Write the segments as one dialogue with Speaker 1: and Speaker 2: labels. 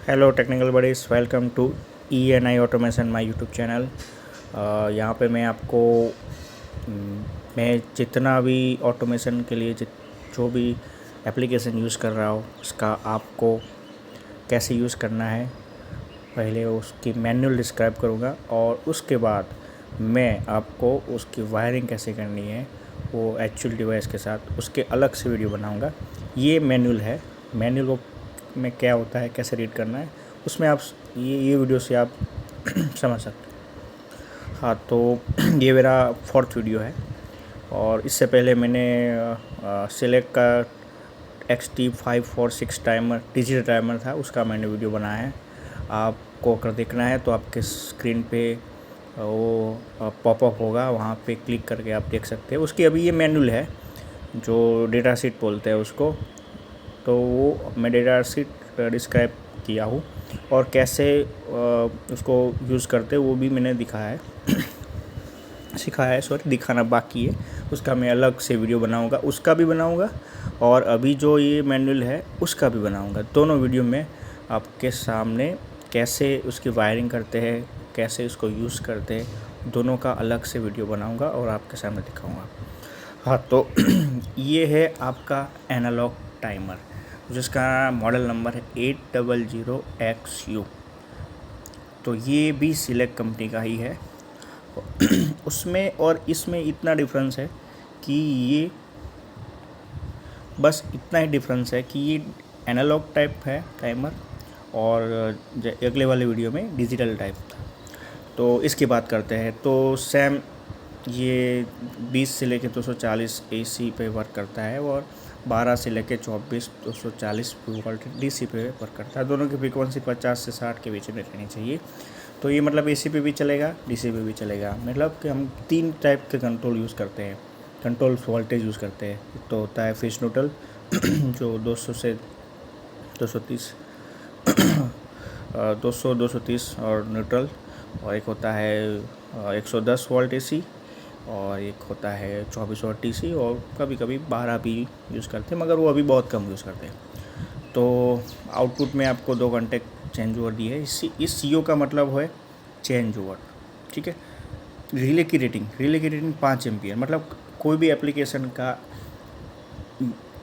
Speaker 1: Hello technical buddies, welcome to E&I automation my YouTube channel. यहाँ पे मैं आपको मैं जितना भी ऑटोमेशन के लिए जो भी एप्लीकेशन यूज़ कर रहा हूँ उसका आपको कैसे यूज़ करना है पहले उसकी मैनुअल डिस्क्राइब करूँगा, और उसके बाद मैं आपको उसकी वायरिंग कैसे करनी है वो एक्चुअल डिवाइस के साथ उसके अलग से वीडियो बनाऊँगा। ये मैनुअल है, मैनुअल को में क्या होता है, कैसे रीड करना है, उसमें आप ये वीडियो से आप समझ सकते हैं। हाँ, तो ये मेरा 4th वीडियो है, और इससे पहले मैंने सेलेक्ट का XT546 टाइमर डिजिटल टाइमर था, उसका मैंने वीडियो बनाया है। आपको अगर देखना है तो आपके स्क्रीन पे वो पॉपअप होगा, वहाँ पे क्लिक करके आप देख सकते हैं। उसकी अभी ये मैनुअल है जो डेटा शीट बोलते हैं उसको, तो वो मैं डेटा शीट डिस्क्राइब किया हूँ, और कैसे उसको यूज़ करते वो भी मैंने सिखाया है, दिखाना बाकी है। उसका मैं अलग से वीडियो बनाऊँगा, उसका भी बनाऊँगा, और अभी जो ये मैनुअल है उसका भी बनाऊँगा। दोनों वीडियो में आपके सामने कैसे उसकी वायरिंग करते हैं, कैसे उसको यूज़ करते हैं, दोनों का अलग से वीडियो बनाऊँगा और आपके सामने दिखाऊँगा। हाँ, तो ये है आपका एनालॉग टाइमर, जिसका मॉडल नंबर है 800XU। तो ये भी सिलेक्ट कंपनी का ही है। उसमें और इसमें इतना डिफरेंस है कि ये बस इतना ही डिफरेंस है कि ये एनालॉग टाइप है टाइमर, और अगले वाले वीडियो में डिजिटल टाइप था। तो इसकी बात करते हैं। तो सैम ये 20 से लेकर 240 AC पे वर्क करता है, और 12 से लेकर 24 240 वोल्ट DC पे वर्क करता है। दोनों की फ्रीक्वेंसी 50 से 60 के बीच में रहनी चाहिए। तो ये मतलब AC पे भी चलेगा, DC पे भी चलेगा। मतलब कि हम 3 टाइप के कंट्रोल यूज़ करते हैं, कंट्रोल वोल्टेज यूज़ करते हैं। एक तो होता है फेज न्यूट्रल जो 200 से 230 230 और न्यूट्रल, और एक होता है 110 वोल्ट AC, और एक होता है 24 वोल्ट DC, और कभी कभी 12 भी यूज़ करते हैं, मगर वो अभी बहुत कम यूज़ करते हैं। तो आउटपुट में आपको 2 घंटे चेंज ओवर दी है। इस CO का मतलब है चेंज ओवर, ठीक है। रिले की रेटिंग 5 एम्पियर, मतलब कोई भी एप्लीकेशन का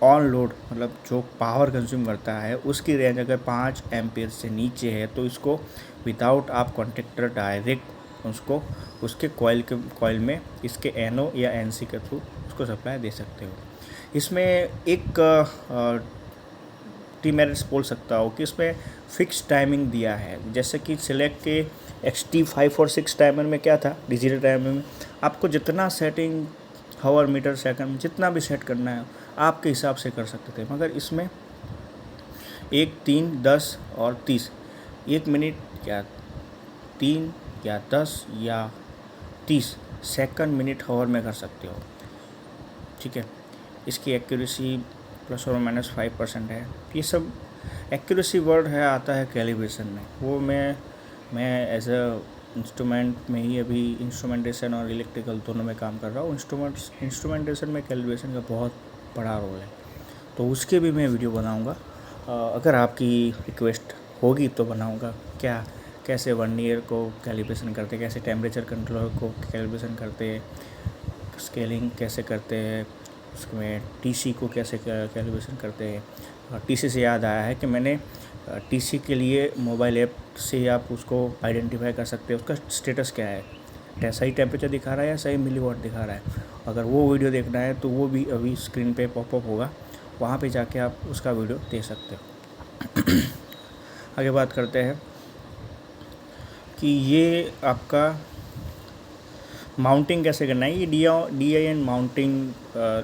Speaker 1: ऑन लोड मतलब जो पावर कंज्यूम करता है उसकी रेंज अगर 5 एम्पियर से नीचे है तो इसको विदाउट आप कॉन्टेक्टर डायरेक्ट उसको उसके कॉइल में इसके NO या NC के थ्रू उसको सप्लाई दे सकते हो। इसमें एक टीमेरिट्स बोल सकता हो कि इसमें फिक्स टाइमिंग दिया है। जैसे कि सिलेक्ट के XT546 टाइमर में क्या था, डिजिटल टाइमर में आपको जितना सेटिंग हावर मीटर सेकंड जितना भी सेट करना है आपके हिसाब से कर सकते थे, मगर इसमें 1, 3, 10 और 30 1 मिनट या 3 या 10 या 30 सेकंड मिनट हावर में कर सकते हो, ठीक है। इसकी एक्यूरेसी ±5% है। ये सब एक्यूरेसी वर्ड है आता है कैलिब्रेशन में, वो मैं एज अ इंस्ट्रूमेंट में ही अभी इंस्ट्रूमेंटेशन और इलेक्ट्रिकल दोनों में काम कर रहा हूँ। इंस्ट्रूमेंटेशन में कैलिब्रेशन का बहुत बड़ा रोल है, तो उसके भी मैं वीडियो बनाऊँगा। अगर आपकी रिक्वेस्ट होगी तो बनाऊँगा। कैसे वर्नियर को कैलिब्रेशन करते, कैसे टेम्परेचर कंट्रोलर को कैलिब्रेशन करते, स्केलिंग कैसे करते हैं, उसमें TC को कैसे कैलिब्रेशन करते हैं। TC से याद आया है कि मैंने TC के लिए मोबाइल ऐप से आप उसको आइडेंटिफाई कर सकते हैं उसका स्टेटस क्या है, सही टेम्परेचर दिखा रहा है या सही मिलीवाट दिखा रहा है। अगर वो वीडियो देखना है तो वो भी अभी स्क्रीन पे पॉपअप होगा, वहाँ पे जाके आप उसका वीडियो देख सकते हो। आगे बात करते हैं कि ये आपका माउंटिंग कैसे करना है। ये DI mounting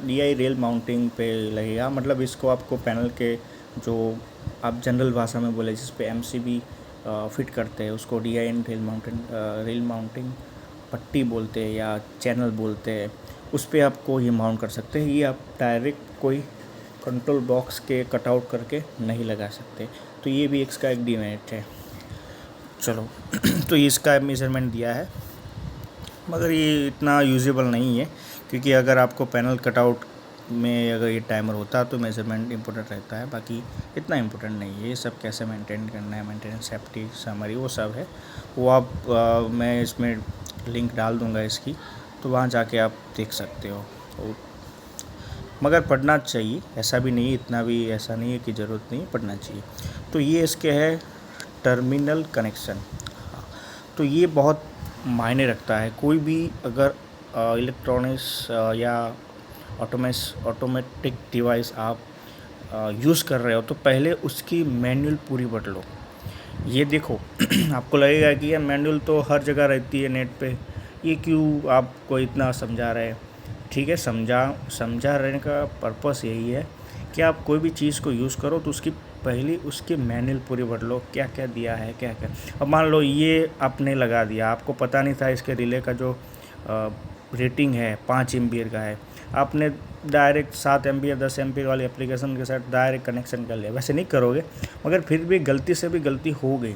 Speaker 1: DI rail mounting पे लगेगा। मतलब इसको आपको पैनल के जो आप जनरल भाषा में बोले जिस पे MCB फिट करते हैं उसको DI रेल माउंटिंग पट्टी बोलते हैं या चैनल बोलते हैं, उस पर आपको ये माउंट कर सकते हैं। ये आप डायरेक्ट कोई कंट्रोल बॉक्स के कटआउट करके नहीं लगा सकते, तो ये भी इसका एक डिमेरिट है। चलो तो इसका मेजरमेंट दिया है, मगर ये इतना यूजेबल नहीं है, क्योंकि अगर आपको पैनल कटआउट में अगर ये टाइमर होता तो मेजरमेंट इंपॉर्टेंट रहता है, बाकी इतना इंपॉर्टेंट नहीं है। ये सब कैसे मेंटेन करना है, मेंटेनेंस, सेफ्टी, समरी, वो सब है। वो आप मैं इसमें लिंक डाल दूँगा इसकी, तो वहाँ जाके आप देख सकते हो। मगर पढ़ना चाहिए, ऐसा भी नहीं, इतना भी ऐसा नहीं है कि ज़रूरत नहीं, पढ़ना चाहिए। तो ये इसके है टर्मिनल कनेक्शन। तो ये बहुत मायने रखता है। कोई भी अगर इलेक्ट्रॉनिक्स या ऑटोमेटिक डिवाइस आप यूज़ कर रहे हो तो पहले उसकी मैनुअल पूरी पढ़ लो। ये देखो आपको लगेगा कि ये मैनुअल तो हर जगह रहती है नेट पे, ये क्यों आपको इतना समझा रहे हैं। ठीक है, समझा रहने का पर्पस यही है कि आप कोई भी चीज़ को यूज़ करो तो उसकी पहले उसकी मैनुअल पूरी पढ़ लो, क्या क्या दिया है, क्या क्या। अब मान लो ये आपने लगा दिया, आपको पता नहीं था इसके रिले का जो रेटिंग है 5 एम्पियर का है, आपने डायरेक्ट 7 एम्पियर 10 एम्पियर वाली एप्लीकेशन के साथ डायरेक्ट कनेक्शन कर लिया। वैसे नहीं करोगे, मगर फिर भी गलती से भी गलती हो गई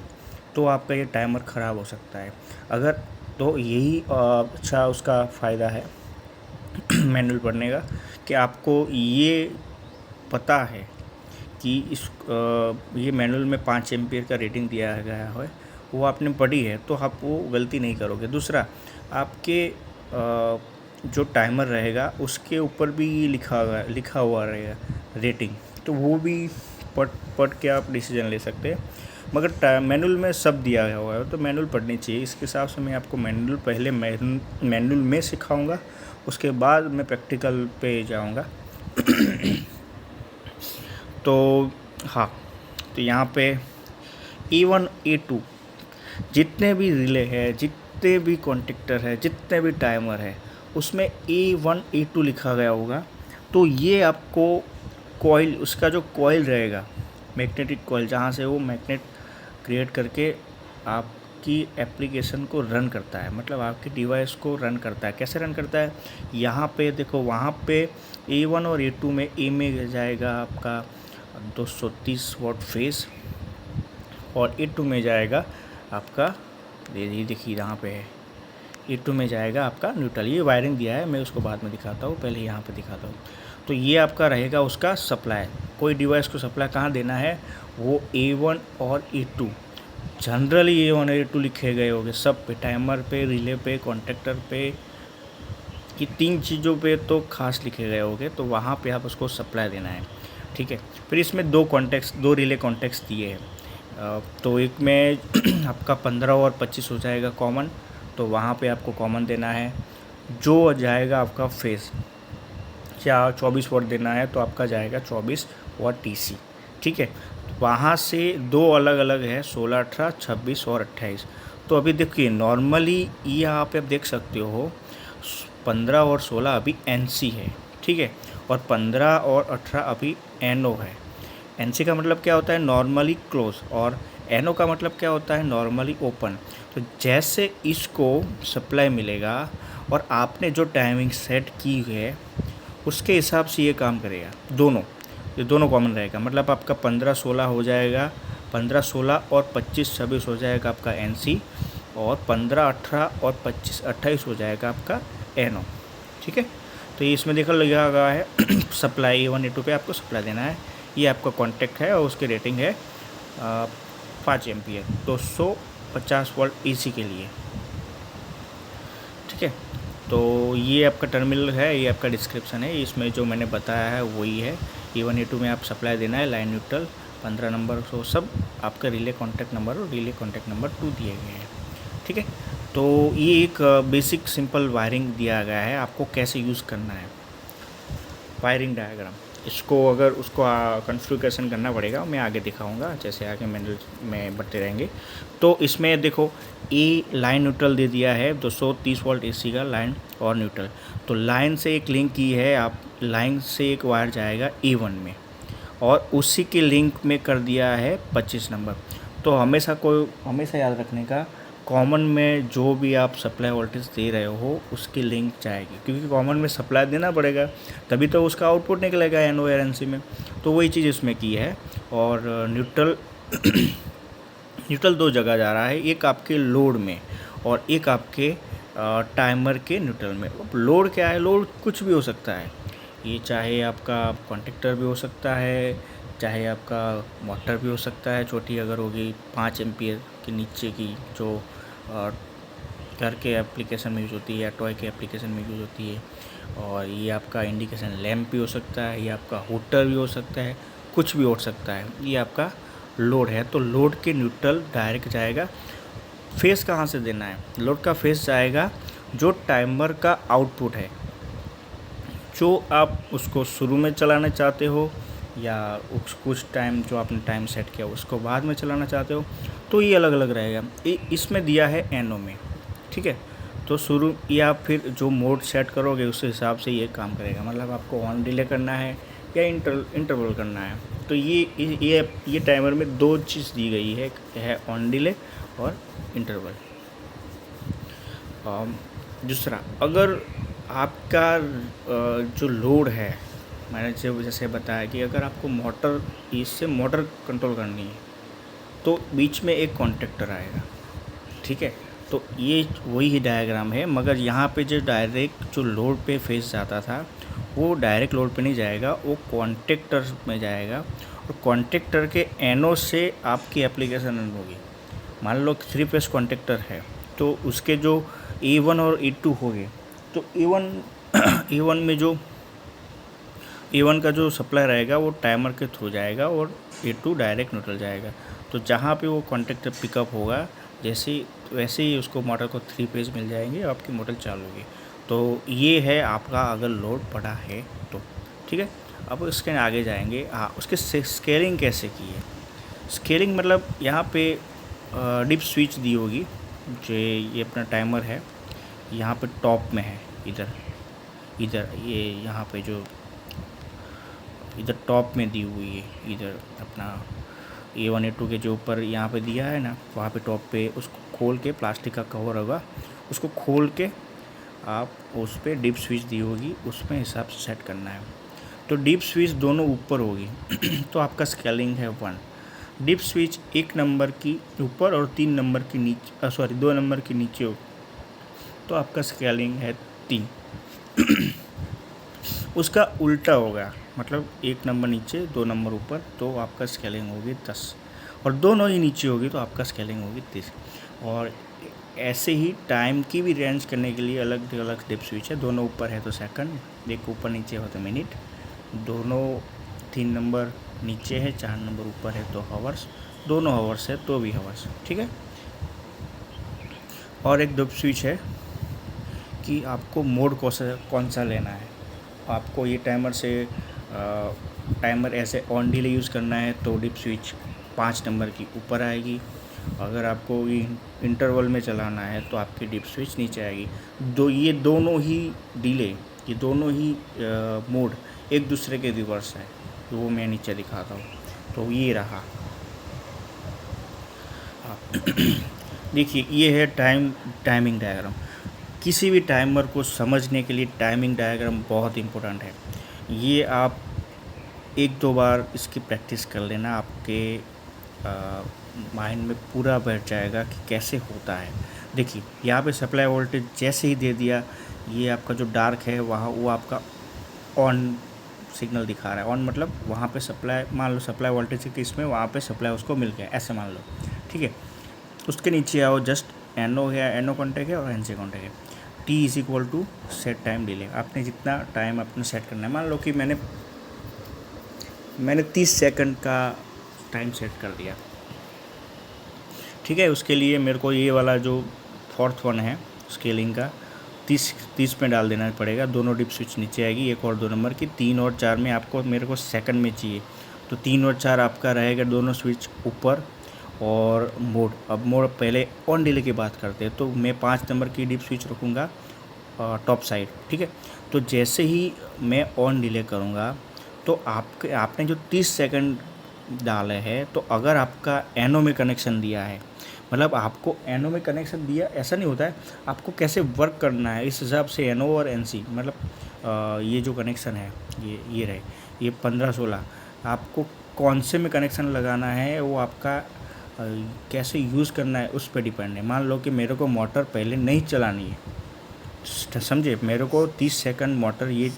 Speaker 1: तो आपका ये टाइमर ख़राब हो सकता है। अगर तो यही अच्छा उसका फ़ायदा है मैनुअल पढ़ने का, कि आपको ये पता है कि ये मैनुअल में 5 एम्पियर का रेटिंग दिया गया है, वो आपने पढ़ी है तो आप वो गलती नहीं करोगे। दूसरा, आपके जो टाइमर रहेगा उसके ऊपर भी लिखा हुआ रहेगा रेटिंग, तो वो भी पढ़ के आप डिसीजन ले सकते हैं। मगर मैनुअल में सब दिया हुआ है तो मैनुअल पढ़नी चाहिए। इसके हिसाब से मैं आपको मैनुअल पहले मैनुअल में सिखाऊंगा, उसके बाद मैं प्रैक्टिकल पे जाऊंगा। तो हाँ, तो यहाँ पे A1 A2 जितने भी रिले है, जितने भी कॉन्टेक्टर है, जितने भी टाइमर है, उसमें A1 A2 लिखा गया होगा। तो ये आपको कॉइल, उसका जो कॉइल रहेगा, मैग्नेटिक कॉइल, जहाँ से वो मैग्नेट क्रिएट करके आपकी एप्लीकेशन को रन करता है, मतलब आपकी डिवाइस को रन करता है। कैसे रन करता है, यहाँ पे देखो, वहाँ पे A1 और A2 में A में जाएगा आपका 230 वाट फेस और A2 में जाएगा आपका, ये देखिए यहाँ पे है, A2 में जाएगा आपका न्यूट्रल। ये वायरिंग दिया है, मैं उसको बाद में दिखाता हूँ, पहले यहाँ पे दिखाता हूँ। तो ये आपका रहेगा उसका सप्लाई। कोई डिवाइस को सप्लाई कहाँ देना है, वो A1 और A2, जनरली A1 और A2 लिखे गए होंगे सब पे, टाइमर पे, रिले पे, कॉन्टेक्टर पे, कि 3 चीज़ों पे तो खास लिखे गए होंगे, तो वहाँ पे आप उसको सप्लाई देना है। ठीक है, फिर इसमें 2 रिले कॉन्टेक्ट्स दिए हैं। तो एक में आपका 15 और 25 हो जाएगा कॉमन, तो वहाँ पे आपको कॉमन देना है। जो जाएगा आपका फेस, क्या 24 वाट देना है तो आपका जाएगा 24 वाट TC। ठीक है, वहाँ से 2 अलग अलग है, 16, 18, 26 और 28। तो अभी देखिए नॉर्मली यहाँ पे आप देख सकते हो 15 और 16 अभी NC है, ठीक है, और 15 और 18 अभी NO है। NC का मतलब क्या होता है, नॉर्मली क्लोज, और NO का मतलब क्या होता है, नॉर्मली ओपन। तो जैसे इसको सप्लाई मिलेगा और आपने जो टाइमिंग सेट की है उसके हिसाब से ये काम करेगा। ये दोनों कॉमन रहेगा, मतलब आपका 15, 16 हो जाएगा, 15, 16 और 25, 26 हो जाएगा आपका NC, और 15, 18 और 25, 28 हो जाएगा आपका NO। ठीक है, तो ये इसमें देखा लगा गया है सप्लाई A1 A2 पे आपको सप्लाई देना है। ये आपका कॉन्टैक्ट है और उसकी रेटिंग है 5 एम्पियर 250 वोल्ट AC के लिए। ठीक है, तो ये आपका टर्मिनल है, ये आपका डिस्क्रिप्शन है, इसमें जो मैंने बताया है वही है। A1 A2 में आप सप्लाई देना है, लाइन न्यूट्रल 15 नंबर, तो सब आपका रिले कॉन्टैक्ट नंबर और रिले कॉन्टैक्ट नंबर 2 दिए गए हैं। ठीक है, तो ये एक बेसिक सिंपल वायरिंग दिया गया है, आपको कैसे यूज़ करना है, वायरिंग डायग्राम। इसको अगर उसको कॉन्फ़िगरेशन करना पड़ेगा, मैं आगे दिखाऊंगा, जैसे आगे मैनुअल में बढ़ते रहेंगे। तो इसमें देखो ए लाइन न्यूट्रल दे दिया है 230 वोल्ट AC का लाइन और न्यूट्रल। तो लाइन से एक लिंक की है, आप लाइन से एक वायर जाएगा A1 में और उसी के लिंक में कर दिया है 25 नंबर। तो हमेशा याद रखने का, कॉमन में जो भी आप सप्लाई वोल्टेज दे रहे हो उसकी लिंक जाएगी, क्योंकि कॉमन में सप्लाई देना पड़ेगा तभी तो उसका आउटपुट निकलेगा NO या NC में। तो वही चीज़ इसमें की है। और न्यूट्रल न्यूट्रल 2 जगह जा रहा है, एक आपके लोड में और एक आपके टाइमर के न्यूट्रल में। लोड क्या है, लोड कुछ भी हो सकता है, ये चाहे आपका कॉन्टेक्टर भी हो सकता है, चाहे आपका मोटर भी हो सकता है, छोटी अगर होगी 5 एम्पियर के नीचे की, जो घर के एप्लीकेशन में यूज़ होती है या टॉय के एप्लीकेशन में यूज़ होती है। और ये आपका इंडिकेशन लैंप भी हो सकता है, ये आपका हूटर भी हो सकता है, कुछ भी हो सकता है। ये आपका लोड है, तो लोड के न्यूट्रल डायरेक्ट जाएगा। फेस कहाँ से देना है? लोड का फेस जाएगा जो टाइमर का आउटपुट है, जो आप उसको शुरू में चलाना चाहते हो या कुछ टाइम जो आपने टाइम सेट किया उसको बाद में चलाना चाहते हो, तो ये अलग अलग रहेगा। इसमें दिया है एनो में, ठीक है। तो शुरू या फिर जो मोड सेट करोगे उस हिसाब से ये काम करेगा। मतलब आपको ऑन डिले करना है या इंटरवल करना है। तो ये टाइमर में दो चीज़ दी गई है ऑन डिले और इंटरवल। दूसरा, अगर आपका जो लोड है, मैंने जैसे बताया कि अगर आपको इससे मोटर कंट्रोल करनी है तो बीच में एक कॉन्टेक्टर आएगा, ठीक है। तो ये वही ही डायग्राम है, मगर यहाँ पे जो डायरेक्ट जो लोड पे फेस जाता था वो डायरेक्ट लोड पे नहीं जाएगा, वो कॉन्टेक्टर में जाएगा। और कॉन्टेक्टर के एनो से आपकी एप्लीकेशन रन होगी। मान लो 3 फेस कॉन्टेक्टर है तो उसके जो A1 और A2 हो गए, तो A1 में जो A1 का जो सप्लाई रहेगा वो टाइमर के थ्रू जाएगा और A2 डायरेक्ट न्यूट्रल जाएगा। तो जहाँ पे वो कॉन्टेक्टर पिकअप होगा वैसे ही उसको मोटर को 3 फेज मिल जाएंगे और आपकी मोटर चालू होगी। तो ये है आपका अगर लोड पड़ा है तो, ठीक है। अब इसके आगे जाएंगे। उसके स्केलिंग कैसे की है? स्केलिंग मतलब यहाँ पे डिप स्विच दी होगी, जो ये अपना टाइमर है यहाँ पे टॉप में है, इधर ये यहाँ पे जो इधर टॉप में दी हुई है, इधर अपना A1 A2 के जो ऊपर यहाँ पे दिया है ना, वहाँ पे टॉप पे उसको खोल के, प्लास्टिक का कवर होगा, उसको खोल के आप उस पर डिप स्विच दी होगी, उसमें हिसाब से सेट करना है। तो डिप स्विच दोनों ऊपर होगी तो आपका स्केलिंग है 1। डिप स्विच 1 नंबर की ऊपर और 3 नंबर की नीचे, 2 नंबर की नीचे हो, तो आपका स्केलिंग है 3। उसका उल्टा होगा, मतलब 1 नंबर नीचे 2 नंबर ऊपर, तो आपका स्केलिंग होगी 10। और दोनों ही नीचे होगी तो आपका स्केलिंग होगी 30। और ऐसे ही टाइम की भी रेंज करने के लिए अलग अलग डिप स्विच है। दोनों ऊपर है तो सेकंड, एक ऊपर नीचे हो तो मिनट, दोनों 3 नंबर नीचे है, 4 नंबर ऊपर है तो हावर्स, दोनों हावर्स है तो भी हावर्स, ठीक है। और एक डिप स्विच है कि आपको मोड कौन सा लेना है। आपको ये टाइमर ऐसे ऑन डिले यूज़ करना है तो डिप स्विच 5 नंबर की ऊपर आएगी। अगर आपको इंटरवल में चलाना है तो आपकी डिप स्विच नीचे आएगी। ये दोनों ही डिले, ये दोनों ही मोड एक दूसरे के रिवर्स है, तो वो मैं नीचे दिखाता हूँ। तो ये रहा, देखिए ये है टाइमिंग डायग्राम। किसी भी टाइमर को समझने के लिए टाइमिंग डायग्राम बहुत इम्पोर्टेंट है। ये आप 1-2 बार इसकी प्रैक्टिस कर लेना, आपके माइंड में पूरा बैठ जाएगा कि कैसे होता है। देखिए यहाँ पे सप्लाई वोल्टेज जैसे ही दे दिया, ये आपका जो डार्क है वहाँ वो आपका ऑन सिग्नल दिखा रहा है। ऑन मतलब वहाँ पे सप्लाई, मान लो सप्लाई वोल्टेज के केस में वहाँ पे सप्लाई उसको मिल गया, ऐसे मान लो, ठीक है। उसके नीचे आओ, जस्ट एनो है, एनो कॉन्टेक्ट है और एन सी कॉन्टेक्ट है। T is equal to set time delay. आपने जितना टाइम अपने सेट करना है, मान लो कि मैंने 30 सेकंड का टाइम सेट कर दिया, ठीक है। उसके लिए मेरे को ये वाला जो 4th वन है स्केलिंग का 30 में डाल देना पड़ेगा। दोनों डिप स्विच नीचे आएगी, 1 और 2 नंबर की। 3 और 4 में मेरे को सेकंड में चाहिए, तो 3 और 4 आपका रहेगा दोनों स्विच ऊपर। और मोड, अब मोड पहले ऑन डिले की बात करते हैं, तो मैं 5 नंबर की डिप स्विच रखूँगा टॉप साइड, ठीक है। तो जैसे ही मैं ऑन डिले करूँगा तो आपने जो 30 सेकंड डाले हैं, तो अगर आपका एनो में कनेक्शन दिया है, मतलब आपको एनो में कनेक्शन दिया, ऐसा नहीं होता है, आपको कैसे वर्क करना है इस हिसाब से एनो और एनसी, मतलब ये जो कनेक्शन है ये रहे, ये 15-16, आपको कौन से में कनेक्शन लगाना है वो आपका कैसे यूज़ करना है उस पर डिपेंड है। मान लो कि मेरे को मोटर पहले नहीं चलानी है, समझे, मेरे को 30 सेकंड मोटर ये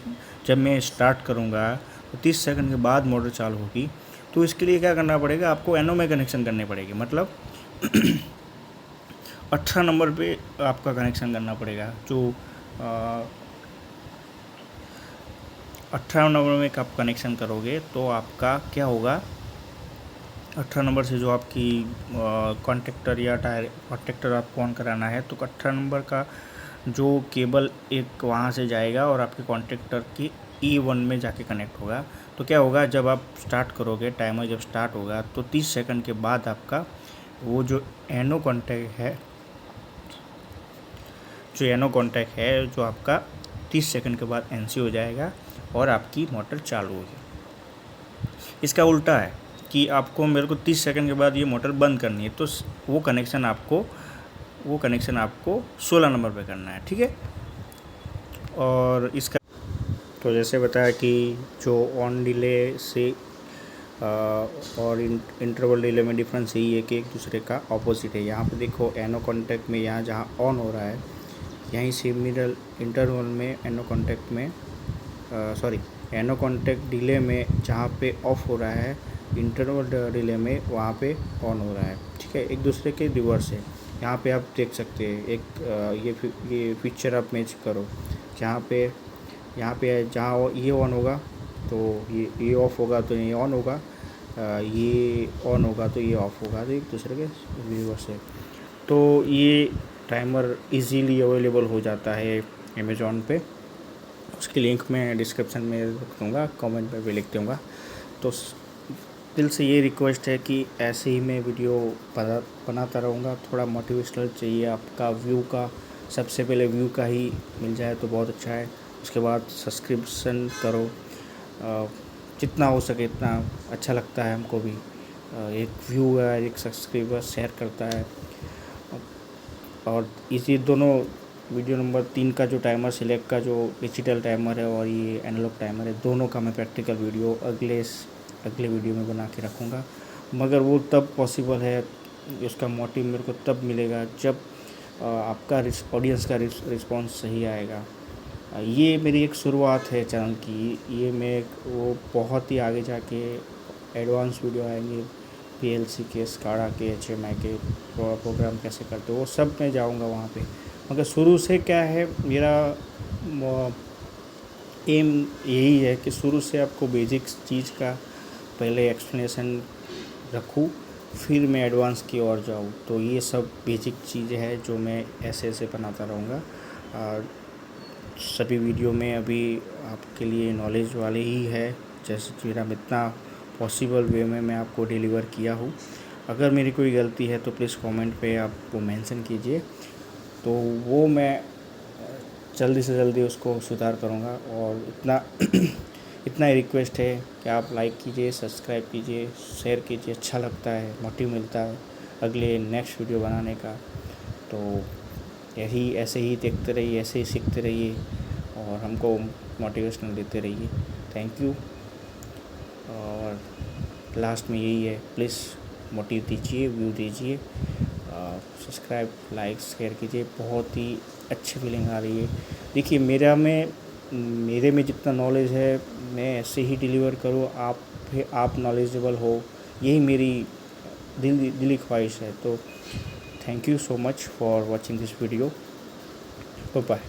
Speaker 1: जब मैं स्टार्ट करूँगा तो 30 सेकंड के बाद मोटर चालू होगी। तो इसके लिए क्या करना पड़ेगा, आपको एनओ में कनेक्शन करने पड़ेगी, मतलब 18 नंबर पे आपका कनेक्शन करना पड़ेगा। जो 18 नंबर में आप कनेक्शन करोगे तो आपका क्या होगा, 18 नंबर से जो आपकी कॉन्टेक्टर या टायर कॉन्टेक्टर आपको ऑन कराना है, तो 18 नंबर का जो केबल एक वहाँ से जाएगा और आपके कॉन्टेक्टर की E1 में जाके कनेक्ट होगा। तो क्या होगा, जब आप स्टार्ट करोगे, टाइमर जब स्टार्ट होगा तो 30 सेकंड के बाद आपका वो जो एनो कॉन्टैक्ट है जो आपका 30 सेकंड के बाद NC हो जाएगा और आपकी मोटर चालू होगी। इसका उल्टा है कि आपको मेरे को 30 सेकंड के बाद ये मोटर बंद करनी है, तो वो कनेक्शन आपको 16 नंबर पे करना है, ठीक है। और इसका तो जैसे बताया कि जो ऑन डिले से और इंटरवल डिले में डिफरेंस यही है कि एक दूसरे का ऑपोजिट है। यहाँ पे देखो एनो कॉन्टैक्ट में यहाँ जहाँ ऑन हो रहा है, यहीं से मिडल इंटरवल में एनो कॉन्टैक्ट डिले में जहाँ पे ऑफ हो रहा है, इंटरवल डिले में वहाँ पे ऑन हो रहा है, ठीक है। एक दूसरे के रिवर्स है। यहाँ पे आप देख सकते हैं एक ये पिक्चर आप मैच करो, यहाँ पे जहाँ ये ऑन होगा तो ये ऑफ होगा, तो ये ऑन होगा, ये ऑन होगा तो ये ऑफ होगा, तो एक दूसरे के रिवर्स है। तो ये टाइमर इजीली अवेलेबल हो जाता है अमेज़ॉन पे। उसकी लिंक मैं डिस्क्रिप्शन में रख दूँगा, कमेंट पे भी लिख दूँगा। तो दिल से ये रिक्वेस्ट है कि ऐसे ही मैं वीडियो बनाता रहूँगा। थोड़ा मोटिवेशनल चाहिए आपका, व्यू का सबसे पहले व्यू का ही मिल जाए तो बहुत अच्छा है। उसके बाद सब्सक्रिप्शन करो, जितना हो सके इतना अच्छा लगता है हमको भी। एक व्यू है, एक सब्सक्राइबर शेयर करता है। और इसी दोनों वीडियो नंबर 3 का जो टाइमर सिलेक्ट का जो डिजिटल टाइमर है और ये एनालॉग टाइमर है, दोनों का मैं प्रैक्टिकल वीडियो अगले वीडियो में बना के रखूँगा। मगर वो तब पॉसिबल है, उसका मोटिव मेरे को तब मिलेगा जब आपका ऑडियंस का रिस्पॉन्स सही आएगा। ये मेरी एक शुरुआत है चैनल की। ये मैं वो बहुत ही आगे जाके एडवांस वीडियो आएंगे, PLC के, SCADA के, HMI के प्रोग्राम कैसे करते हो, वो सब मैं जाऊँगा वहाँ पे। मगर शुरू से क्या है, मेरा एम यही है कि शुरू से आपको बेसिक चीज़ का पहले एक्सप्लेनेशन रखूँ, फिर मैं एडवांस की ओर जाऊँ। तो ये सब बेसिक चीज़ें हैं जो मैं ऐसे बनाता रहूँगा। और सभी वीडियो में अभी आपके लिए नॉलेज वाले ही है, जैसे मेरा इतना पॉसिबल वे में मैं आपको डिलीवर किया हूँ। अगर मेरी कोई गलती है तो प्लीज़ कमेंट पे आप वो मेंशन कीजिए, तो वो मैं जल्दी से जल्दी उसको सुधार करूँगा। और इतना ही रिक्वेस्ट है कि आप लाइक कीजिए, सब्सक्राइब कीजिए, शेयर कीजिए। अच्छा लगता है, मोटिव मिलता है अगले नेक्स्ट वीडियो बनाने का। तो यही ऐसे ही देखते रहिए, ऐसे ही सीखते रहिए और हमको मोटिवेशनल देते रहिए। Thank you. और लास्ट में यही है, प्लीज़ मोटिव दीजिए, व्यू दीजिए, सब्सक्राइब, लाइक, शेयर कीजिए। बहुत ही अच्छी फीलिंग आ रही है। देखिए मेरे में जितना नॉलेज है मैं ऐसे ही डिलीवर करूँ, आप नॉलेजेबल हो, यही मेरी दिली ख्वाहिश है। तो thank you so much for watching this video. Bye bye.